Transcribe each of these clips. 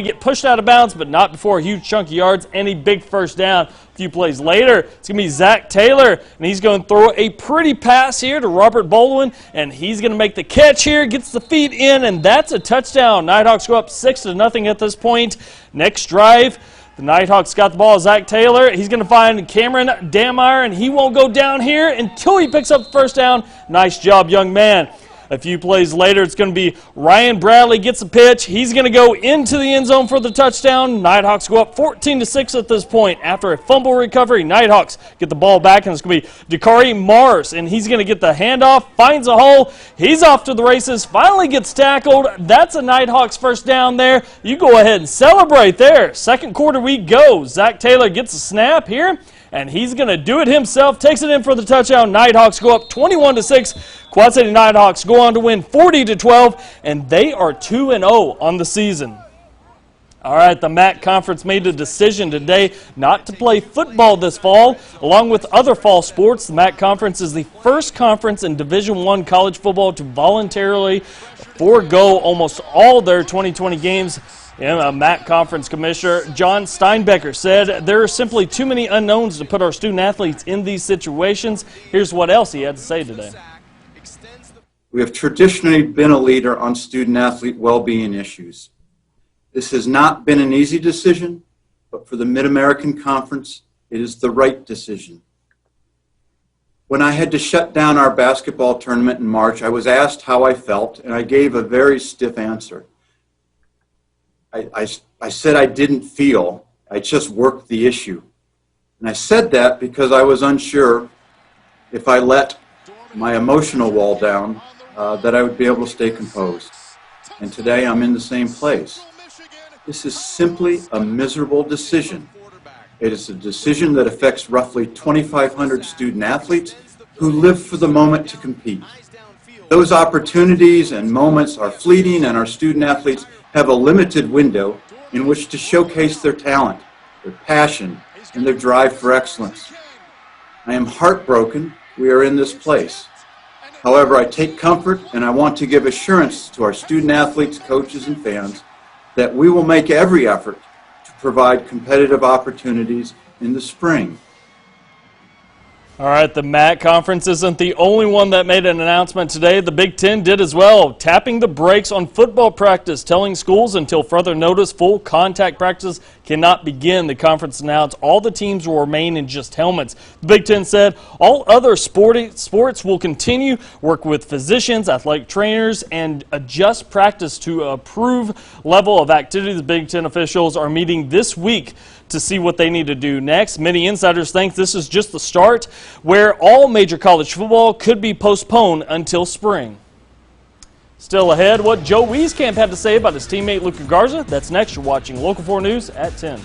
get pushed out of bounds, but not before a huge chunk of yards, any big first down. A few plays later, it's going to be Zach Taylor, and he's going to throw a pretty pass here to Robert Baldwin, and he's going to make the catch here, gets the feet in, and that's a touchdown. Nighthawks go up 6-0 at this point. Next drive, the Nighthawks got the ball. Zach Taylor, he's going to find Cameron Dameyer, and he won't go down here until he picks up the first down. Nice job, young man. A few plays later, it's going to be Ryan Bradley gets a pitch. He's going to go into the end zone for the touchdown. Nighthawks go up 14-6 at this point. After a fumble recovery, Nighthawks get the ball back, and it's going to be Dakari Mars, and he's going to get the handoff, finds a hole. He's off to the races, finally gets tackled. That's a Nighthawks first down there. You go ahead and celebrate there. Second quarter we go. Zach Taylor gets a snap here, and he's going to do it himself, takes it in for the touchdown. Nighthawks go up 21-6. Quad City Nighthawks go on to win 40-12, and they are 2-0 on the season. All right, the MAC Conference made a decision today not to play football this fall. Along with other fall sports, the MAC Conference is the first conference in Division I college football to voluntarily forego almost all their 2020 games. MAC Conference Commissioner John Steinbecker said there are simply too many unknowns to put our student athletes in these situations. Here's what else he had to say today. We have traditionally been a leader on student athlete well-being issues. This has not been an easy decision, but for the Mid-American Conference, it is the right decision. When I had to shut down our basketball tournament in March, I was asked how I felt, and I gave a very stiff answer. I said I didn't feel, I just worked the issue. And I said that because I was unsure if I let my emotional wall down, that I would be able to stay composed. And today I'm in the same place. This is simply a miserable decision. It is a decision that affects roughly 2,500 student athletes who live for the moment to compete. Those opportunities and moments are fleeting, and our student athletes have a limited window in which to showcase their talent, their passion, and their drive for excellence. I am heartbroken we are in this place. However, I take comfort, and I want to give assurance to our student athletes, coaches, and fans that we will make every effort to provide competitive opportunities in the spring. All right, the MAC Conference isn't the only one that made an announcement today. The Big Ten did as well, tapping the brakes on football practice, telling schools until further notice full contact practice cannot begin. The conference announced all the teams will remain in just helmets. The Big Ten said all other sports will continue, work with physicians, athletic trainers, and adjust practice to approve level of activity. The Big Ten officials are meeting this week to see what they need to do next. Many insiders think this is just the start, where all major college football could be postponed until spring. Still ahead, what Joe Wieskamp had to say about his teammate Luka Garza. That's next. You're watching Local 4 News at 10.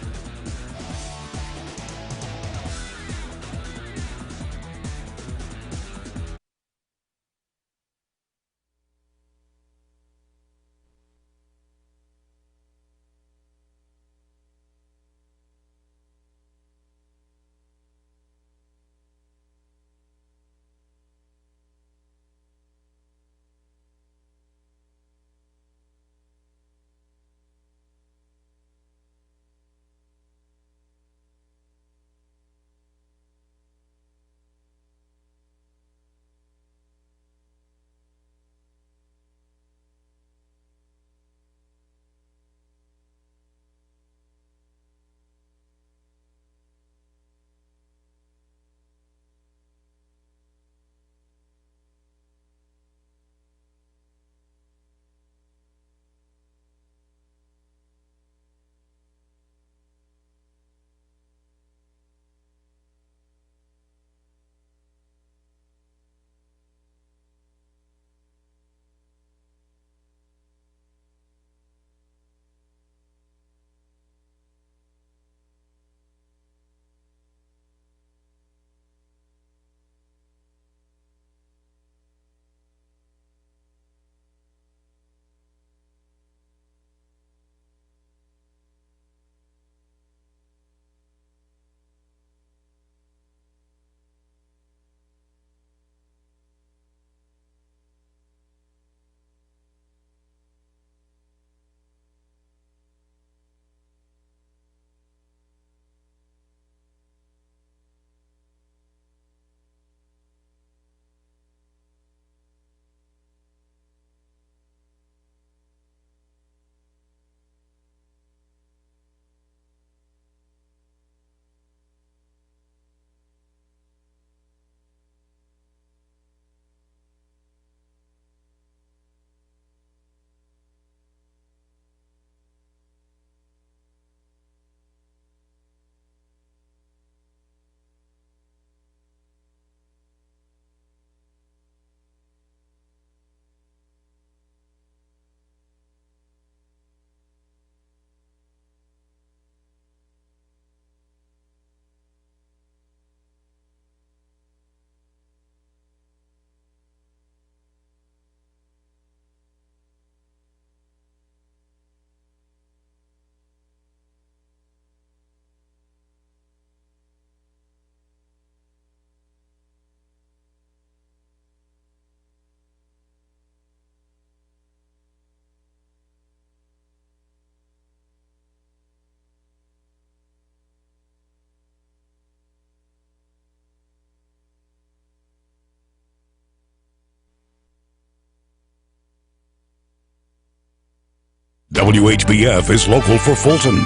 WHBF is local for Fulton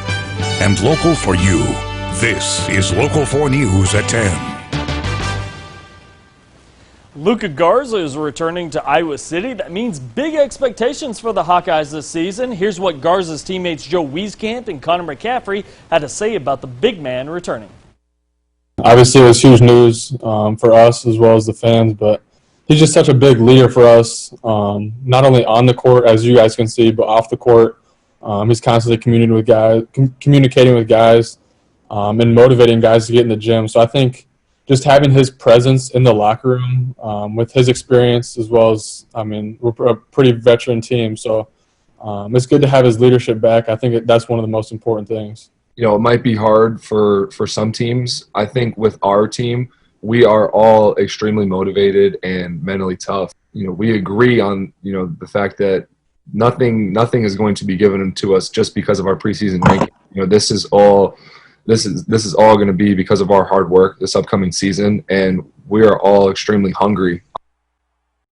and local for you. This is Local 4 News at 10. Luka Garza is returning to Iowa City. That means big expectations for the Hawkeyes this season. Here's what Garza's teammates Joe Wieskamp and Connor McCaffrey had to say about the big man returning. Obviously, it was huge news for us as well as the fans, but he's just such a big leader for us, not only on the court, as you guys can see, but off the court. He's constantly communicating with guys and motivating guys to get in the gym. So I think just having his presence in the locker room with his experience as well as, we're a pretty veteran team. So it's good to have his leadership back. I think that's one of the most important things. It might be hard for some teams. I think with our team, we are all extremely motivated and mentally tough. We agree on, the fact that nothing is going to be given to us just because of our preseason ranking. This is all going to be because of our hard work this upcoming season, and we are all extremely hungry